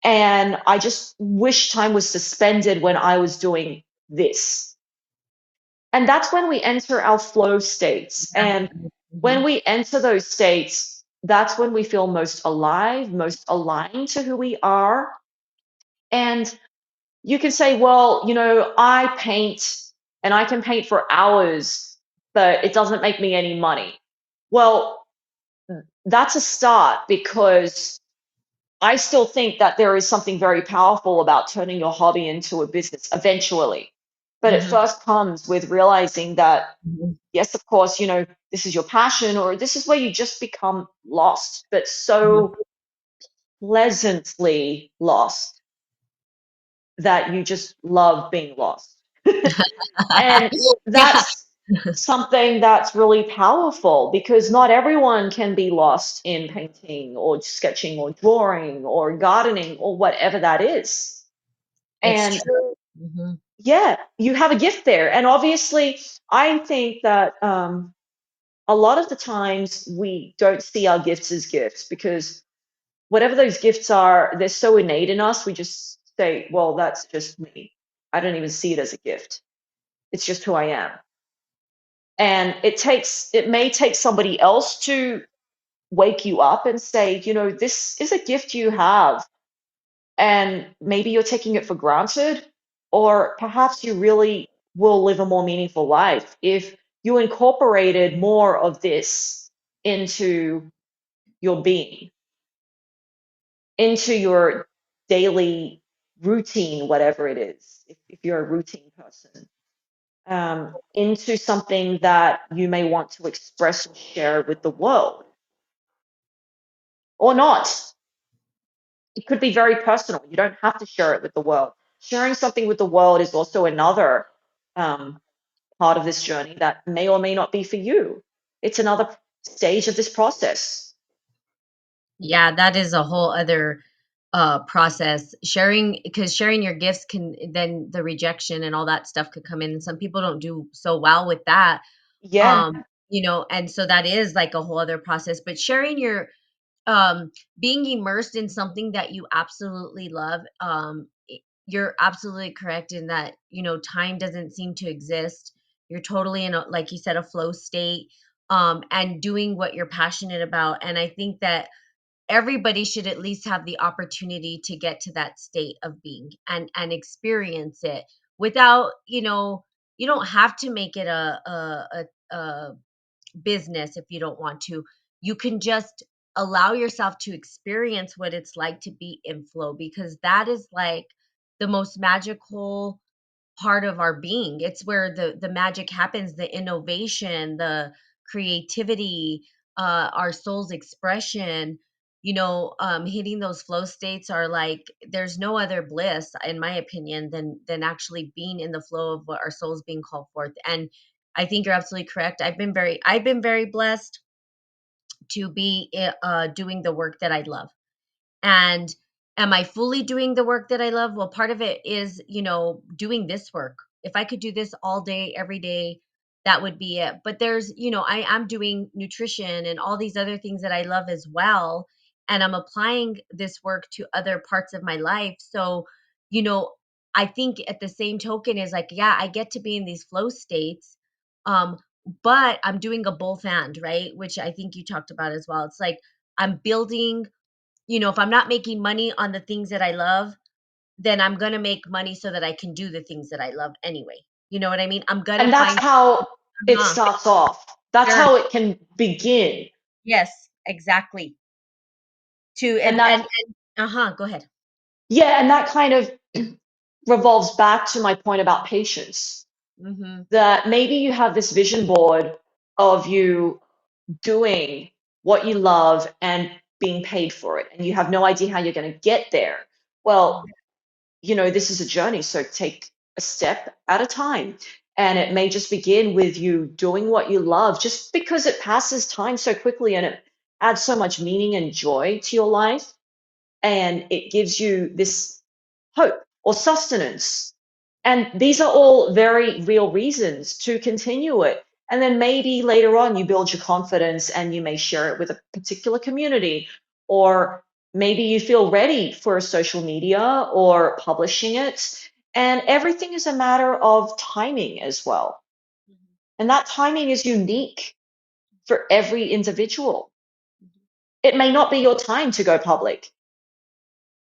And I just wish time was suspended when I was doing this. And that's when we enter our flow states. And Exactly. when Mhm. we enter those states, that's when we feel most alive, most aligned to who we are. And you can say, well, I paint and I can paint for hours, but it doesn't make me any money. Well, that's a start, because I still think that there is something very powerful about turning your hobby into a business eventually. But it Mhm. first comes with realizing that, Mhm. yes, of course, this is your passion, or this is where you just become lost, but Mhm. so pleasantly lost that you just love being lost. And Yeah. that's something that's really powerful, because not everyone can be lost in painting or sketching or drawing or gardening or whatever that is. It's And true. Mhm. yeah, you have a gift there. And obviously, I think that a lot of the times we don't see our gifts as gifts, because whatever those gifts are, they're so innate in us. We just say, well, that's just me. I don't even see it as a gift. It's just who I am. And it may take somebody else to wake you up and say, this is a gift you have, and maybe you're taking it for granted, or perhaps you really will live a more meaningful life if you incorporated more of this into your being, into your daily routine, whatever it is, if you're a routine person, into something that you may want to express or share with the world, or not. It could be very personal. You don't have to share it with the world. Sharing something with the world is also another um, part of this journey that may or may not be for you. It's another stage of this process. Yeah, that is a whole other process. Sharing, because sharing your gifts can, then the rejection and all that stuff could come in. And some people don't do so well with that. Yeah. And so that is like a whole other process. But sharing your being immersed in something that you absolutely love, you're absolutely correct in that, time doesn't seem to exist. You're totally in a, like you said, a flow state, and doing what you're passionate about. And I think that everybody should at least have the opportunity to get to that state of being and experience it without, you don't have to make it a business if you don't want to. You can just allow yourself to experience what it's like to be in flow, because that is like the most magical part of our being. It's where the magic happens, the innovation, the creativity, our soul's expression. Hitting those flow states are like, there's no other bliss, in my opinion, than actually being in the flow of what our soul's being called forth. And I think you're absolutely correct. I've been very blessed to be doing the work that I love. And am I fully doing the work that I love? Well, part of it is, doing this work. If I could do this all day, every day, that would be it. But there's, I'm doing nutrition and all these other things that I love as well. And I'm applying this work to other parts of my life. So, you know, I think at the same token is like, yeah, I get to be in these flow states. Um, but I'm doing a both and, right? Which I think you talked about as well. It's like I'm building, if I'm not making money on the things that I love, then I'm going to make money so that I can do the things that I love anyway. You know what I mean? I'm going to And that's find, how it uh-huh, starts off. That's sure. how it can begin. Yes, exactly. To, And and that, go ahead. yeah, and that kind of revolves back to my point about patience. Mhm. that maybe you have this vision board of you doing what you love and being paid for it, and you have no idea how you're going to get there. Well, this is a journey, so take a step at a time. And it may just begin with you doing what you love, just because it passes time so quickly and it adds so much meaning and joy to your life. And it gives you this hope or sustenance. And these are all very real reasons to continue it. And then maybe later on you build your confidence and you may share it with a particular community, or maybe you feel ready for a social media or publishing it. And everything is a matter of timing as well. And that timing is unique for every individual. It may not be your time to go public.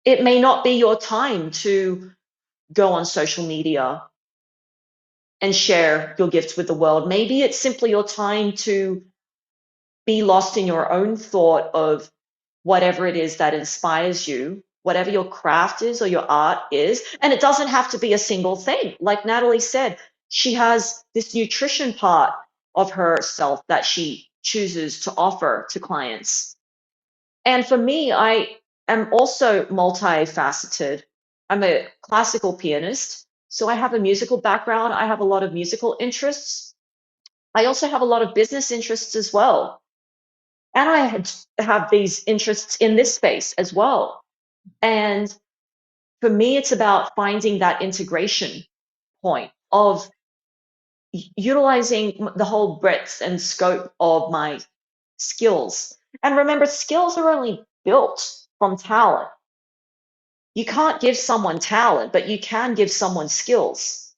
It may not be your time to go on social media and share your gifts with the world. Maybe it's simply your time to be lost in your own thought of whatever it is that inspires you, whatever your craft is or your art is. And it doesn't have to be a single thing. Like Natalie said, she has this nutrition part of herself that she chooses to offer to clients. And for me, I am also multifaceted. I'm a classical pianist, so I have a musical background. I have a lot of musical interests. I also have a lot of business interests as well. And have these interests in this space as well. And for me, it's about finding that integration point of utilizing the whole breadth and scope of my skills. And remember, skills are only built from talent. You can't give someone talent, but you can give someone skills.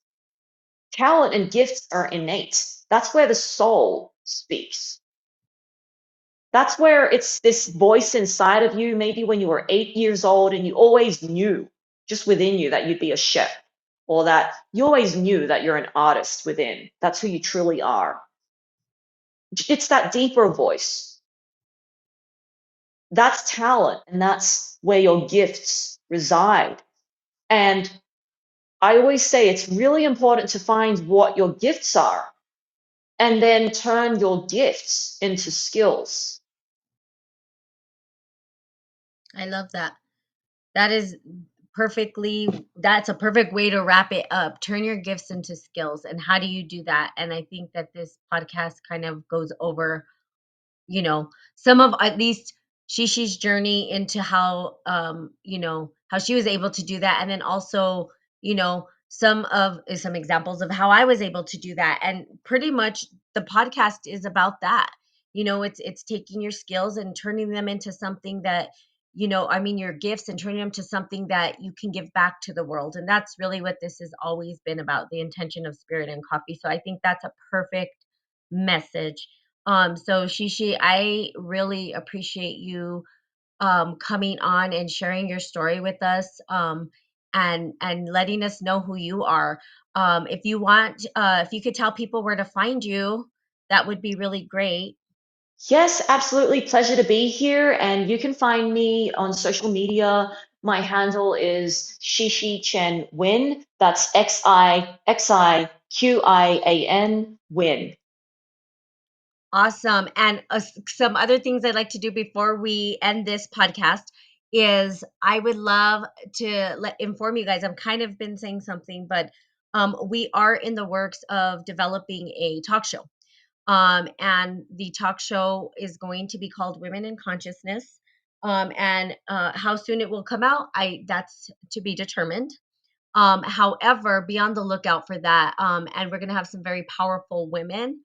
Talent and gifts are innate. That's where the soul speaks. That's where it's this voice inside of you, maybe when you were 8 years old and you always knew just within you that you'd be a chef, or that you always knew that you're an artist within. That's who you truly are. It's that deeper voice. That's talent, and that's where your gifts reside. And I always say it's really important to find what your gifts are and then turn your gifts into skills. I love that. That is that's a perfect way to wrap it up. Turn your gifts into skills. And how do you do that? And I think that this podcast kind of goes over, some of at least Shishi's journey into how how she was able to do that, and then also, some examples of how I was able to do that. And pretty much the podcast is about that. It's taking your skills and turning them into something that, I mean, your gifts, and turning them to something that you can give back to the world. And that's really what this has always been about, the intention of Spirit and Coffee. So I think that's a perfect message. So Shishi, I really appreciate you coming on and sharing your story with us, and letting us know who you are. If you want, if you could tell people where to find you, that would be really great. Yes, absolutely. Pleasure to be here. And you can find me on social media. My handle is Xixi Chen Win. That's Xixiqian Win. Awesome. And some other things I'd like to do before we end this podcast is I would love to inform you guys. I've kind of been saying something, but we are in the works of developing a talk show. And the talk show is going to be called Women in Consciousness. And how soon it will come out, that's to be determined. However, be on the lookout for that. And we're going to have some very powerful women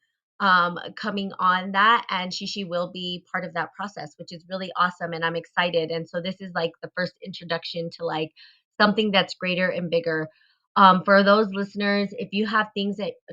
coming on that. And Shishi will be part of that process, which is really awesome. And I'm excited. And so this is like the first introduction to like something that's greater and bigger. For those listeners, if you have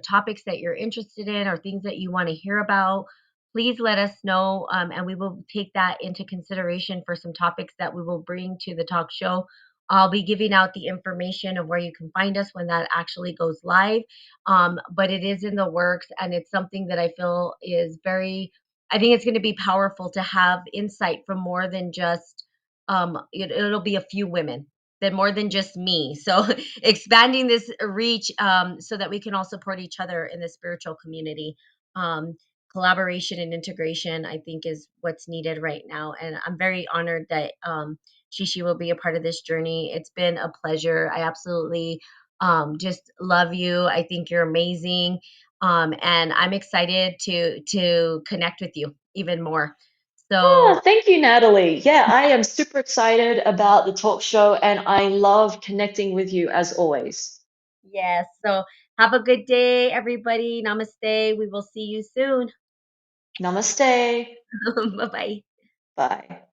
topics that you're interested in, or things that you want to hear about, please let us know. And we will take that into consideration for some topics that we will bring to the talk show. I'll be giving out the information of where you can find us when that actually goes live. But it is in the works, and it's something that I feel is I think it's going to be powerful to have insight from more than just, it'll be a few women. than more than just me. So expanding this reach, so that we can all support each other in the spiritual community. Um, Collaboration and integration, I think, is what's needed right now. And I'm very honored that Xixi will be a part of this journey. It's been a pleasure. I absolutely just love you. I think you're amazing. And I'm excited to connect with you even more. Oh, So thank you, Natalie. Yeah, I am super excited about the talk show and I love connecting with you as always. yes, so have a good day, everybody. Namaste. We will see you soon. Namaste. Bye bye. Bye.